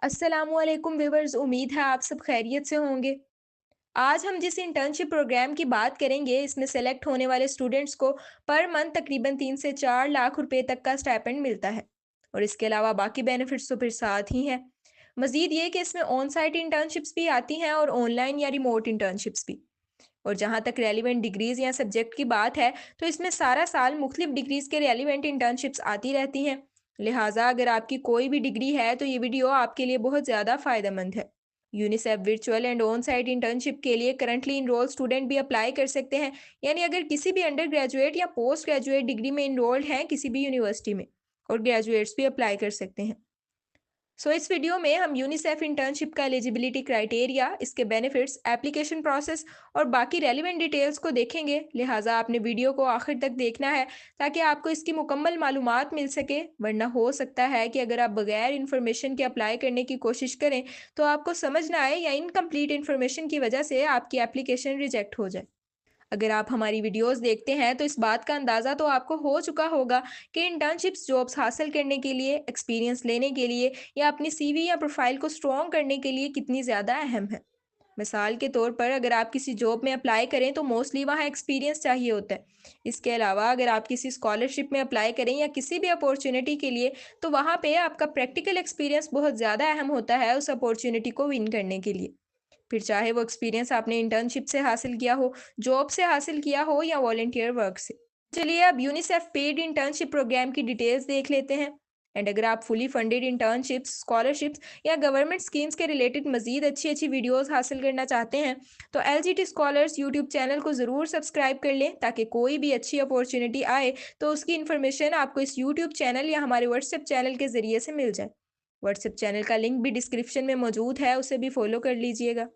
अस्सलामुअलैकुम व्यूअर्स, उम्मीद है आप सब खैरियत से होंगे। आज हम जिस इंटर्नशिप प्रोग्राम की बात करेंगे, इसमें सेलेक्ट होने वाले स्टूडेंट्स को पर मंथ तकरीबन 3 से 4 लाख रुपए तक का स्टाइपेंड मिलता है। और इसके अलावा बाकी बेनिफिट्स तो फिर साथ ही हैं। मजीद ये कि इसमें ऑन साइट इंटर्नशिप्स भी आती हैं और ऑनलाइन या रिमोट इंटर्नशिप्स भी। और जहाँ तक रेलिवेंट डिग्रीज या सब्जेक्ट की बात है, तो इसमें सारा साल मुख्तलिफ डिग्रीज के रेलिवेंट इंटर्नशिप्स आती रहती हैं। लिहाजा अगर आपकी कोई भी डिग्री है तो ये वीडियो आपके लिए बहुत ज़्यादा फ़ायदेमंद है। UNICEF virtual and on site internship के लिए करंटली इनरोल स्टूडेंट भी अप्लाई कर सकते हैं। यानी अगर किसी भी अंडर ग्रेजुएट या पोस्ट ग्रेजुएट डिग्री में इनरोल्ड हैं किसी भी यूनिवर्सिटी में, और ग्रेजुएट्स भी अप्लाई कर सकते हैं। इस वीडियो में हम यूनिसेफ इंटर्नशिप का एलिजिबिलिटी क्राइटेरिया, इसके बेनिफिट्स, एप्लीकेशन प्रोसेस और बाकी रेलिवेंट डिटेल्स को देखेंगे। लिहाजा आपने वीडियो को आखिर तक देखना है ताकि आपको इसकी मुकम्मल मालूमात मिल सके, वरना हो सकता है कि अगर आप बगैर इन्फॉर्मेशन के अप्लाई करने की कोशिश करें तो आपको समझ ना आए या इनकम्प्लीट इन्फॉर्मेशन की वजह से आपकी एप्लीकेशन रिजेक्ट हो जाए। अगर आप हमारी वीडियोस देखते हैं तो इस बात का अंदाज़ा तो आपको हो चुका होगा कि इंटर्नशिप्स जॉब्स हासिल करने के लिए, एक्सपीरियंस लेने के लिए या अपनी सीवी या प्रोफाइल को स्ट्रॉन्ग करने के लिए कितनी ज़्यादा अहम है। मिसाल के तौर पर अगर आप किसी जॉब में अप्लाई करें तो मोस्टली वहाँ एक्सपीरियंस चाहिए होता है। इसके अलावा अगर आप किसी स्कॉलरशिप में अप्लाई करें या किसी भी अपॉर्चुनिटी के लिए, तो वहाँ पे आपका प्रैक्टिकल एक्सपीरियंस बहुत ज़्यादा अहम होता है उस अपॉर्चुनिटी को विन करने के लिए। फिर चाहे वो एक्सपीरियंस आपने इंटर्नशिप से हासिल किया हो, जॉब से हासिल किया हो या वॉलंटियर वर्क से। चलिए अब यूनिसेफ पेड इंटर्नशिप प्रोग्राम की डिटेल्स देख लेते हैं। एंड अगर आप फुली फंडेड इंटर्नशिप्स, स्कॉलरशिप्स या गवर्नमेंट स्कीम्स के रिलेटेड मजीद अच्छी अच्छी वीडियोस हासिल करना चाहते हैं, तो एलजीटी स्कॉलर्स यूट्यूब चैनल को ज़रूर सब्सक्राइब कर लें ताकि कोई भी अच्छी अपॉर्चुनिटी आए तो उसकी इन्फॉर्मेशन आपको इस यूट्यूब चैनल या हमारे व्हाट्सएप चैनल के ज़रिए से मिल जाए। व्हाट्सएप चैनल का लिंक भी डिस्क्रिप्शन में मौजूद है, उसे भी फॉलो कर लीजिएगा।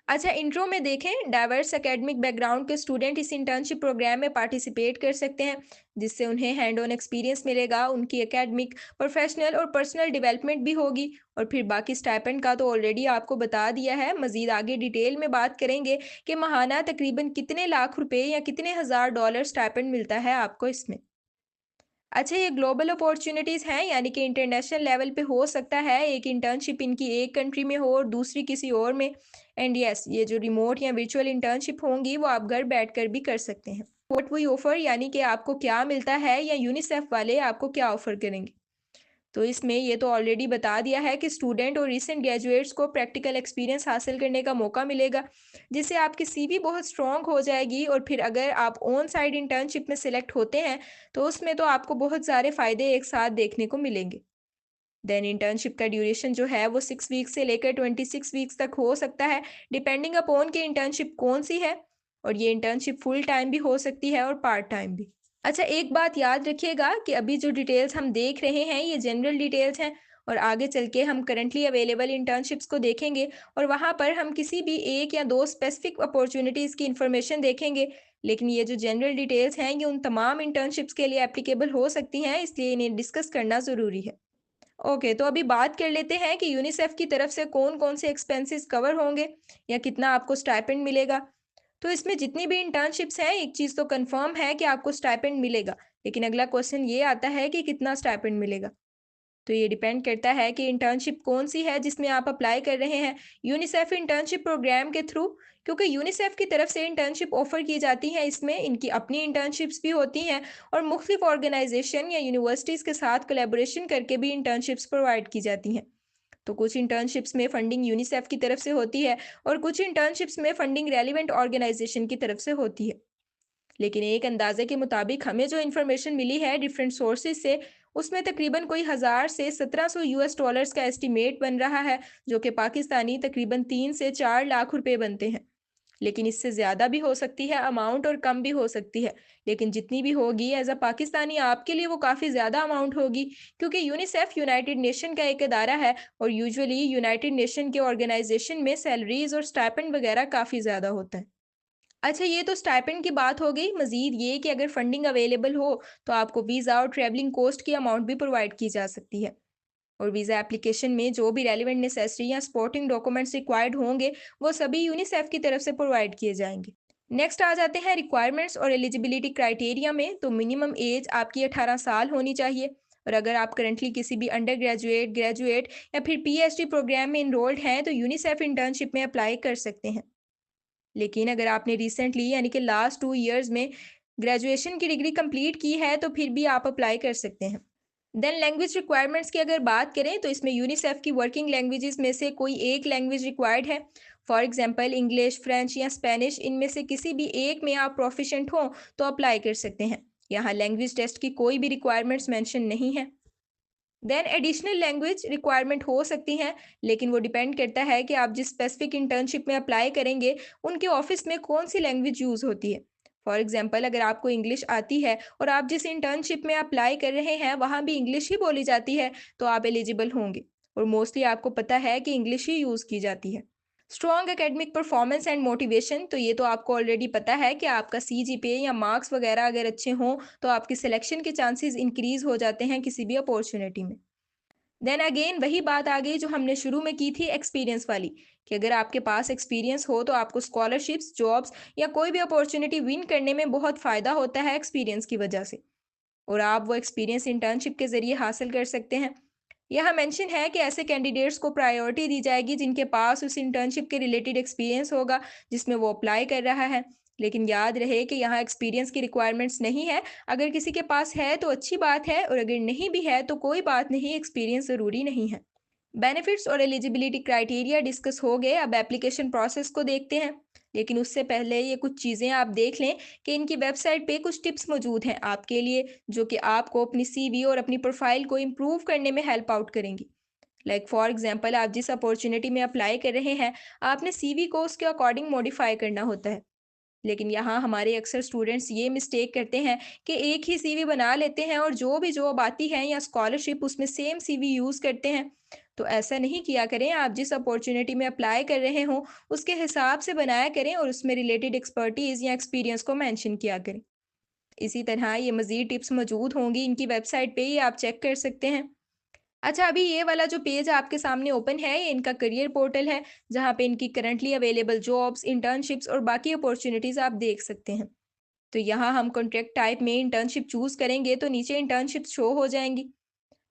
अच्छा, इंट्रो में देखें, डाइवर्स एकेडमिक बैकग्राउंड के स्टूडेंट इस इंटर्नशिप प्रोग्राम में पार्टिसिपेट कर सकते हैं, जिससे उन्हें हैंड ऑन एक्सपीरियंस मिलेगा, उनकी एकेडमिक, प्रोफेशनल और पर्सनल डेवलपमेंट भी होगी। और फिर बाकी स्टाइपेंड का तो ऑलरेडी आपको बता दिया है। मजीद आगे डिटेल में बात करेंगे कि माहाना तकरीबन कितने लाख रुपए या कितने हज़ार डॉलर स्टाइपेंड मिलता है आपको इसमें। अच्छा, ये ग्लोबल अपॉर्चुनिटीज़ हैं, यानी कि इंटरनेशनल लेवल पे हो सकता है एक इंटर्नशिप इनकी एक कंट्री में हो और दूसरी किसी और में। एंड यस, ये जो रिमोट या वर्चुअल इंटर्नशिप होंगी वो आप घर बैठकर भी कर सकते हैं। व्हाट वी ऑफर, यानी कि आपको क्या मिलता है या यूनिसेफ वाले आपको क्या ऑफर करेंगे। तो इसमें ये तो ऑलरेडी बता दिया है कि स्टूडेंट और रिसेंट ग्रेजुएट्स को प्रैक्टिकल एक्सपीरियंस हासिल करने का मौका मिलेगा, जिससे आपकी सीवी बहुत स्ट्रॉन्ग हो जाएगी। और फिर अगर आप ऑन साइड इंटर्नशिप में सिलेक्ट होते हैं तो उसमें तो आपको बहुत सारे फ़ायदे एक साथ देखने को मिलेंगे। देन इंटर्नशिप का ड्यूरेशन जो है वो 6 वीक से लेकर 26 वीक्स तक हो सकता है, डिपेंडिंग अपॉन कि इंटर्नशिप कौन सी है। और ये इंटर्नशिप फुल टाइम भी हो सकती है और पार्ट टाइम भी। अच्छा, एक बात याद रखिएगा कि अभी जो डिटेल्स हम देख रहे हैं ये जनरल डिटेल्स हैं, और आगे चल के हम करंटली अवेलेबल इंटर्नशिप्स को देखेंगे और वहाँ पर हम किसी भी एक या दो स्पेसिफिक अपॉर्चुनिटीज़ की इन्फॉर्मेशन देखेंगे। लेकिन ये जो जनरल डिटेल्स हैं ये उन तमाम इंटर्नशिप्स के लिए एप्लीकेबल हो सकती हैं, इसलिए इन्हें डिस्कस करना ज़रूरी है। ओके, तो अभी बात कर लेते हैं कि यूनिसेफ की तरफ से कौन-कौन से एक्सपेंसेस कवर होंगे या कितना आपको स्टाइपेंड मिलेगा। तो इसमें जितनी भी इंटर्नशिप्स हैं, एक चीज़ तो कंफर्म है कि आपको स्टाइपेंड मिलेगा। लेकिन अगला क्वेश्चन ये आता है कि कितना स्टाइपेंड मिलेगा। तो ये डिपेंड करता है कि इंटर्नशिप कौन सी है जिसमें आप अप्लाई कर रहे हैं। यूनिसेफ इंटर्नशिप प्रोग्राम के थ्रू, क्योंकि यूनिसेफ की तरफ से इंटर्नशिप ऑफर की जाती है, इसमें इनकी अपनी इंटर्नशिप्स भी होती हैं और मुख्तलिफ ऑर्गेनाइजेशन या यूनिवर्सिटीज़ के साथ कोलेबोरेशन करके भी इंटर्नशिप्स प्रोवाइड की जाती हैं। तो कुछ इंटर्नशिप्स में फंडिंग यूनिसेफ की तरफ से होती है और कुछ इंटर्नशिप्स में फंडिंग रेलिवेंट ऑर्गेनाइजेशन की तरफ से होती है। लेकिन एक अंदाजे के मुताबिक हमें जो इन्फॉर्मेशन मिली है डिफरेंट सोर्सेज से, उसमें तकरीबन कोई 1000 से 1700 यूएस डॉलर्स का एस्टीमेट बन रहा है, जो कि पाकिस्तानी तकरीबन 3 से 4 लाख रुपए बनते हैं। लेकिन इससे ज़्यादा भी हो सकती है अमाउंट और कम भी हो सकती है। लेकिन जितनी भी होगी एज अ पाकिस्तानी आपके लिए वो काफ़ी ज़्यादा अमाउंट होगी, क्योंकि यूनिसेफ यूनाइटेड नेशन का एक अदारा है और यूजुअली यूनाइटेड नेशन के ऑर्गेनाइजेशन में सैलरीज और स्टाइपेंड वगैरह काफ़ी ज़्यादा होता है। अच्छा, ये तो स्टाइपेंड की बात हो गई। मज़ीद ये कि अगर फंडिंग अवेलेबल हो तो आपको वीज़ा और ट्रैवलिंग कॉस्ट की अमाउंट भी प्रोवाइड की जा सकती है। और वीज़ा एप्लीकेशन में जो भी रेलिवेंट नेसेसरी या सपोर्टिंग डॉक्यूमेंट्स रिक्वायर्ड होंगे वो सभी यूनिसेफ की तरफ से प्रोवाइड किए जाएंगे। नेक्स्ट आ जाते हैं रिक्वायरमेंट्स और एलिजिबिलिटी क्राइटेरिया में। तो मिनिमम एज आपकी 18 साल होनी चाहिए। और अगर आप करंटली किसी भी अंडर ग्रेजुएट, ग्रेजुएट या फिर पीएचडी प्रोग्राम में इनरोल्ड हैं तो यूनिसेफ इंटर्नशिप में अप्लाई कर सकते हैं। लेकिन अगर आपने रिसेंटली यानी कि लास्ट 2 ईयर्स में ग्रेजुएशन की डिग्री कंप्लीट की है तो फिर भी आप अप्लाई कर सकते हैं। देन लैंग्वेज रिक्वायरमेंट्स की अगर बात करें तो इसमें यूनिसेफ की वर्किंग लैंग्वेजेस में से कोई एक लैंग्वेज रिक्वायर्ड है। फॉर एग्जांपल इंग्लिश, फ्रेंच या स्पेनिश, इनमें से किसी भी एक में आप प्रोफिशिएंट हो तो अप्लाई कर सकते हैं। यहाँ लैंग्वेज टेस्ट की कोई भी रिक्वायरमेंट्स मेंशन नहीं है। देन एडिशनल लैंग्वेज रिक्वायरमेंट हो सकती हैं, लेकिन वो डिपेंड करता है कि आप जिस स्पेसिफिक इंटर्नशिप में अप्लाई करेंगे उनके ऑफिस में कौन सी लैंग्वेज यूज़ होती है। फॉर एग्जांपल अगर आपको इंग्लिश आती है और आप जिस इंटर्नशिप में अप्लाई कर रहे हैं वहाँ भी इंग्लिश ही बोली जाती है तो आप एलिजिबल होंगे। और मोस्टली आपको पता है कि इंग्लिश ही यूज़ की जाती है। Strong academic performance and motivation, तो ये तो आपको ऑलरेडी पता है कि आपका सीजीपीए या मार्क्स वगैरह अगर अच्छे हों तो आपकी सिलेक्शन के चांसेस इंक्रीज हो जाते हैं किसी भी अपॉर्चुनिटी में। देन अगेन वही बात आ गई जो हमने शुरू में की थी एक्सपीरियंस वाली, कि अगर आपके पास एक्सपीरियंस हो तो आपको स्कॉलरशिप्स, जॉब्स या कोई भी अपॉर्चुनिटी विन करने में बहुत फ़ायदा होता है एक्सपीरियंस की वजह से। और आप वो एक्सपीरियंस इंटर्नशिप के ज़रिए हासिल कर सकते हैं। यहाँ मेंशन है कि ऐसे कैंडिडेट्स को प्रायोरिटी दी जाएगी जिनके पास उस इंटर्नशिप के रिलेटेड एक्सपीरियंस होगा जिसमें वो अप्लाई कर रहा है। लेकिन याद रहे कि यहाँ एक्सपीरियंस की रिक्वायरमेंट्स नहीं है। अगर किसी के पास है तो अच्छी बात है और अगर नहीं भी है तो कोई बात नहीं, एक्सपीरियंस ज़रूरी नहीं है। बेनिफिट्स और एलिजिबिलिटी क्राइटेरिया डिस्कस हो गए, अब एप्लीकेशन प्रोसेस को देखते हैं। लेकिन उससे पहले ये कुछ चीज़ें आप देख लें कि इनकी वेबसाइट पे कुछ टिप्स मौजूद हैं आपके लिए, जो कि आपको अपनी सीवी और अपनी प्रोफाइल को इम्प्रूव करने में हेल्प आउट करेंगी। लाइक फॉर एग्जांपल आप जिस अपॉर्चुनिटी में अप्लाई कर रहे हैं, आपने सीवी को उसके अकॉर्डिंग मॉडिफाई करना होता है। लेकिन यहाँ हमारे अक्सर स्टूडेंट्स ये मिस्टेक करते हैं कि एक ही सीवी बना लेते हैं और जो भी जॉब आती है या स्कॉलरशिप उसमें सेम सीवी यूज़ करते हैं। तो ऐसा नहीं किया करें, आप जिस अपॉर्चुनिटी में अप्लाई कर रहे हो उसके हिसाब से बनाया करें और उसमें रिलेटेड एक्सपर्टीज़ या एक्सपीरियंस को मेंशन किया करें। इसी तरह ये मज़ीद टिप्स मौजूद होंगी इनकी वेबसाइट पे ही, आप चेक कर सकते हैं। अच्छा, अभी ये वाला जो पेज आपके सामने ओपन है ये इनका करियर पोर्टल है, जहाँ पे इनकी करंटली अवेलेबल जॉब्स, इंटर्नशिप्स और बाकी अपॉर्चुनिटीज़ आप देख सकते हैं। तो यहाँ हम कॉन्ट्रैक्ट टाइप में इंटर्नशिप चूज़ करेंगे तो नीचे इंटर्नशिप शो हो जाएंगी।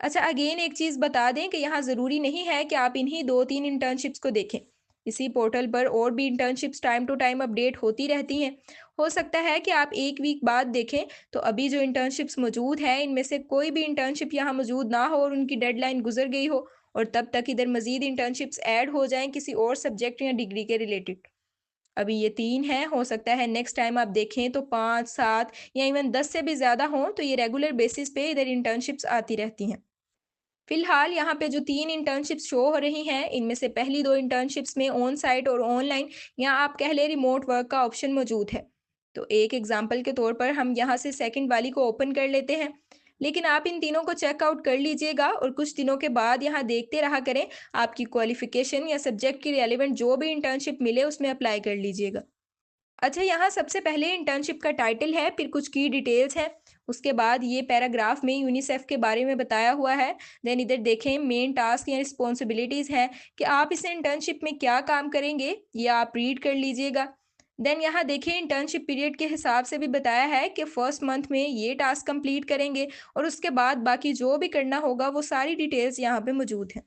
अच्छा, अगेन एक चीज़ बता दें कि यहाँ ज़रूरी नहीं है कि आप इन्हीं 2-3 इंटर्नशिप्स को देखें। इसी पोर्टल पर और भी internships time to time update होती रहती हैं। हो सकता है कि आप 1 वीक बाद देखें, तो अभी जो इंटर्नशिप्स मौजूद हैं, इनमें से कोई भी इंटर्नशिप यहाँ मौजूद ना हो और उनकी डेडलाइन गुज़र गई हो और तब तक इधर मज़ीद इंटर्नशिप्स ऐड हो जाएँ किसी और सब्जेक्ट या डिग्री के रिलेटेड। अभी ये 3 हैं, हो सकता है नेक्स्ट टाइम आप देखें तो 5, 7 या इवन 10 से भी ज़्यादा हों, तो ये रेगुलर बेसिस पे इधर इंटर्नशिप्स आती रहती हैं। फिलहाल यहाँ पे जो 3 इंटर्नशिप्स शो हो रही हैं, इनमें से पहली 2 इंटर्नशिप्स में ऑन साइट और ऑनलाइन या आप कह लें रिमोट वर्क का ऑप्शन मौजूद है। तो एक एग्जांपल के तौर पर हम यहाँ से सेकंड वाली को ओपन कर लेते हैं। लेकिन आप इन तीनों को चेकआउट कर लीजिएगा और कुछ दिनों के बाद यहाँ देखते रहा करें, आपकी क्वालिफिकेशन या सब्जेक्ट की रेलिवेंट जो भी इंटर्नशिप मिले उसमें अप्लाई कर लीजिएगा। अच्छा, यहाँ सबसे पहले इंटर्नशिप का टाइटल है, फिर कुछ की डिटेल्स हैं, उसके बाद ये पैराग्राफ में यूनिसेफ के बारे में बताया हुआ है। देन इधर देखें मेन टास्क या रिस्पॉन्सिबिलिटीज़ हैं कि आप इस इंटर्नशिप में क्या काम करेंगे, ये आप रीड कर लीजिएगा। देन यहाँ देखें इंटर्नशिप पीरियड के हिसाब से भी बताया है कि फर्स्ट मंथ में ये टास्क कंप्लीट करेंगे और उसके बाद बाकी जो भी करना होगा वो सारी डिटेल्स यहाँ पे मौजूद हैं।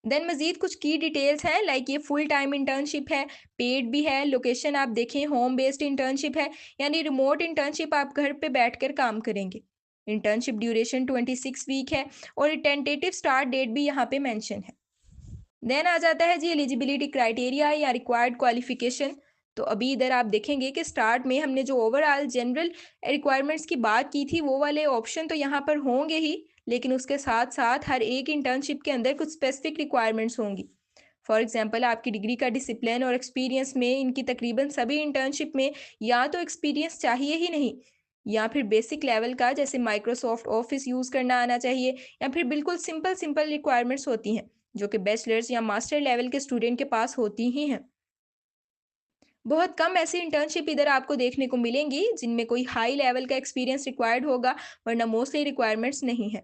देन मज़ीद कुछ की डिटेल्स हैं, लाइक ये फुल टाइम इंटर्नशिप है, पेड भी है, लोकेशन आप देखें होम बेस्ड इंटर्नशिप है, यानी रिमोट इंटर्नशिप, आप घर पे बैठकर काम करेंगे। इंटर्नशिप ड्यूरेशन 26 वीक है और टेंटेटिव स्टार्ट डेट भी यहाँ पे मेंशन है। देन आ जाता है जी एलिजिबिलिटी क्राइटेरिया या रिक्वायर्ड क्वालिफिकेशन। तो अभी इधर आप देखेंगे कि स्टार्ट में हमने जो ओवरऑल जनरल रिक्वायरमेंट्स की बात की थी वो वाले ऑप्शन तो यहाँ पर होंगे ही, लेकिन उसके साथ साथ हर एक इंटर्नशिप के अंदर कुछ स्पेसिफिक रिक्वायरमेंट्स होंगी। फॉर एग्जांपल आपकी डिग्री का डिसिप्लिन और एक्सपीरियंस में इनकी तकरीबन सभी इंटर्नशिप में या तो एक्सपीरियंस चाहिए ही नहीं, या फिर बेसिक लेवल का जैसे माइक्रोसॉफ्ट ऑफिस यूज़ करना आना चाहिए, या फिर बिल्कुल सिंपल सिंपल रिक्वायरमेंट्स होती हैं जो कि बैचलर्स या मास्टर लेवल के स्टूडेंट के पास होती ही हैं। बहुत कम ऐसी इंटर्नशिप इधर आपको देखने को मिलेंगी जिनमें कोई हाई लेवल का एक्सपीरियंस रिक्वायर्ड होगा, वरना मोस्टली रिक्वायरमेंट्स नहीं है।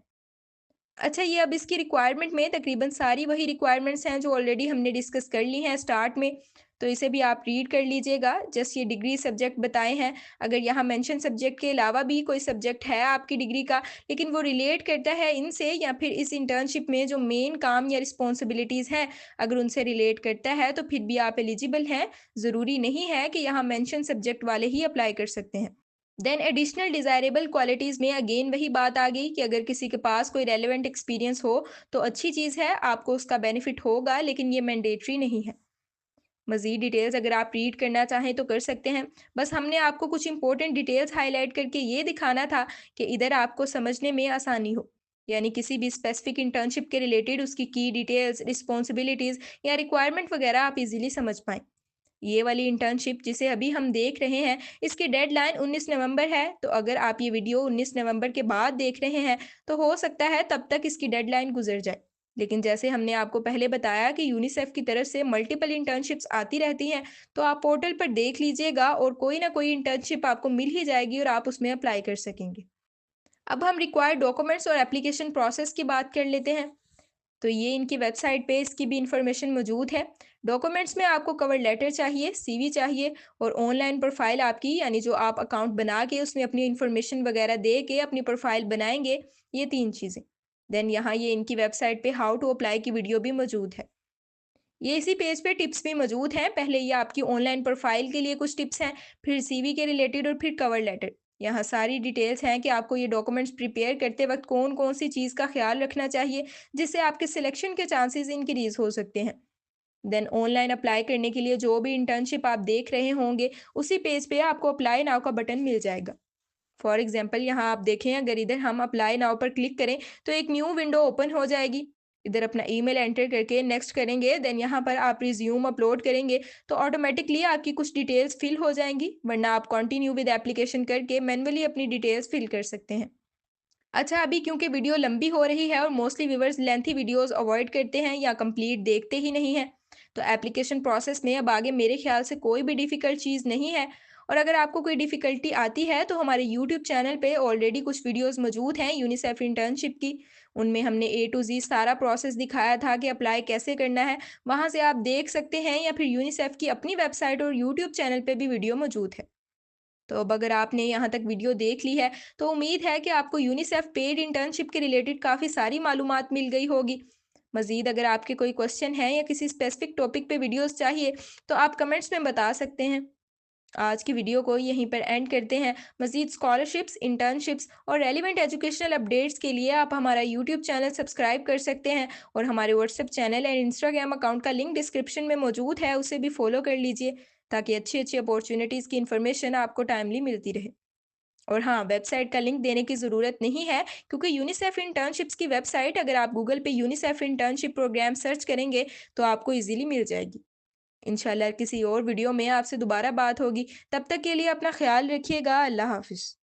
अच्छा, ये अब इसकी रिक्वायरमेंट में तकरीबन सारी वही रिक्वायरमेंट्स हैं जो ऑलरेडी हमने डिस्कस कर ली हैं स्टार्ट में, तो इसे भी आप रीड कर लीजिएगा। जस्ट ये डिग्री सब्जेक्ट बताए हैं। अगर यहाँ मेंशन सब्जेक्ट के अलावा भी कोई सब्जेक्ट है आपकी डिग्री का, लेकिन वो रिलेट करता है इनसे या फिर इस इंटर्नशिप में जो मेन काम या रिस्पॉन्सिबिलिटीज़ हैं, अगर उनसे रिलेट करता है तो फिर भी आप एलिजिबल हैं। ज़रूरी नहीं है कि यहाँ मेंशन सब्जेक्ट वाले ही अप्लाई कर सकते हैं। देन एडिशनल डिज़ायरेबल क्वालिटीज़ में अगेन वही बात आ गई कि अगर किसी के पास कोई रेलेवेंट एक्सपीरियंस हो तो अच्छी चीज़ है, आपको उसका बेनिफिट होगा, लेकिन ये मैंडेटरी नहीं है। मज़ीद डिटेल्स अगर आप रीड करना चाहें तो कर सकते हैं। बस हमने आपको कुछ इंपॉर्टेंट डिटेल्स हाईलाइट करके ये दिखाना था कि इधर आपको समझने में आसानी हो। यानी किसी भी स्पेसिफिक इंटर्नशिप के रिलेटेड उसकी की डिटेल्स, रिस्पॉन्सिबिलिटीज़ या रिक्वायरमेंट वगैरह आप इजीली समझ पाएँ। ये वाली इंटर्नशिप जिसे अभी हम देख रहे हैं, इसकी डेडलाइन 19 नवंबर है, तो अगर आप ये वीडियो 19 नवंबर के बाद देख रहे हैं, तो हो सकता है तब तक इसकी डेडलाइन गुजर जाए। लेकिन जैसे हमने आपको पहले बताया कि यूनिसेफ की तरफ से मल्टीपल इंटर्नशिप्स आती रहती हैं, तो आप पोर्टल पर देख लीजिएगा और कोई ना कोई इंटर्नशिप आपको मिल ही जाएगी और आप उसमें अप्लाई कर सकेंगे। अब हम रिक्वायर्ड डॉक्यूमेंट्स और एप्लीकेशन प्रोसेस की बात कर लेते हैं। तो ये इनकी वेबसाइट पे इसकी भी इंफॉर्मेशन मौजूद है। डॉक्यूमेंट्स में आपको कवर लेटर चाहिए, सीवी चाहिए और ऑनलाइन प्रोफाइल आपकी, यानी जो आप अकाउंट बना के उसमें अपनी इंफॉर्मेशन वगैरह दे के अपनी प्रोफाइल बनाएंगे, ये 3 चीज़ें। देन यहाँ ये इनकी वेबसाइट पे हाउ टू अप्लाई की वीडियो भी मौजूद है। ये इसी पेज पे टिप्स भी मौजूद हैं। पहले ये आपकी ऑनलाइन प्रोफाइल के लिए कुछ टिप्स हैं, फिर सीवी के रिलेटेड और फिर कवर लेटर। यहाँ सारी डिटेल्स हैं कि आपको ये डॉक्यूमेंट्स प्रिपेयर करते वक्त कौन-कौन सी चीज़ का ख़्याल रखना चाहिए, जिससे आपके सिलेक्शन के चांसेस इंक्रीज़ हो सकते हैं। देन ऑनलाइन अप्लाई करने के लिए जो भी इंटर्नशिप आप देख रहे होंगे, उसी पेज पे आपको अप्लाई नाउ का बटन मिल जाएगा। फॉर एग्जांपल यहाँ आप देखें, अगर इधर हम अप्लाई नाउ पर क्लिक करें तो एक न्यू विंडो ओपन हो जाएगी। इधर अपना ईमेल एंटर करके नेक्स्ट करेंगे, देन यहाँ पर आप रिज्यूम अपलोड करेंगे तो ऑटोमेटिकली आपकी कुछ डिटेल्स फिल हो जाएंगी, वरना आप कंटिन्यू विद एप्लीकेशन करके मैन्युअली अपनी डिटेल्स फिल कर सकते हैं। अच्छा, अभी क्योंकि वीडियो लंबी हो रही है और mostly viewers lengthy videos avoid करते हैं या कंप्लीट देखते ही नहीं हैं, तो एप्लीकेशन प्रोसेस में अब आगे मेरे ख्याल से कोई भी डिफ़िकल्ट चीज़ नहीं है। और अगर आपको कोई डिफ़िकल्टी आती है तो हमारे यूट्यूब चैनल पे ऑलरेडी कुछ वीडियोस मौजूद हैं यूनिसेफ इंटर्नशिप की। उनमें हमने ए टू ज़ी सारा प्रोसेस दिखाया था कि अप्लाई कैसे करना है। वहाँ से आप देख सकते हैं या फिर यूनिसेफ की अपनी वेबसाइट और यूट्यूब चैनल पे भी वीडियो मौजूद है। तो अब अगर आपने यहाँ तक वीडियो देख ली है, तो उम्मीद है कि आपको यूनिसेफ पेड इंटर्नशिप के रिलेटेड काफ़ी सारी मालूमात मिल गई होगी। मज़ीद अगर आपके कोई क्वेश्चन हैं या किसी स्पेसिफिक टॉपिक पे वीडियोस चाहिए, तो आप कमेंट्स में बता सकते हैं। आज की वीडियो को यहीं पर एंड करते हैं। मज़ीद स्कॉलरशिप्स, इंटर्नशिप्स और रेलिवेंट एजुकेशनल अपडेट्स के लिए आप हमारा यूट्यूब चैनल सब्सक्राइब कर सकते हैं और हमारे WhatsApp channel and Instagram account का लिंक डिस्क्रिप्शन में मौजूद है, उसे भी फॉलो कर लीजिए ताकि अच्छी अच्छी अपॉर्चुनिटीज़ की इन्फॉर्मेशन आपको टाइमली मिलती रहे। और हाँ, वेबसाइट का लिंक देने की ज़रूरत नहीं है, क्योंकि यूनिसेफ इंटर्नशिप्स की वेबसाइट अगर आप गूगल पे यूनिसेफ इंटर्नशिप प्रोग्राम सर्च करेंगे तो आपको इजीली मिल जाएगी। इंशाल्लाह किसी और वीडियो में आपसे दोबारा बात होगी। तब तक के लिए अपना ख्याल रखिएगा। अल्लाह हाफ़िज़।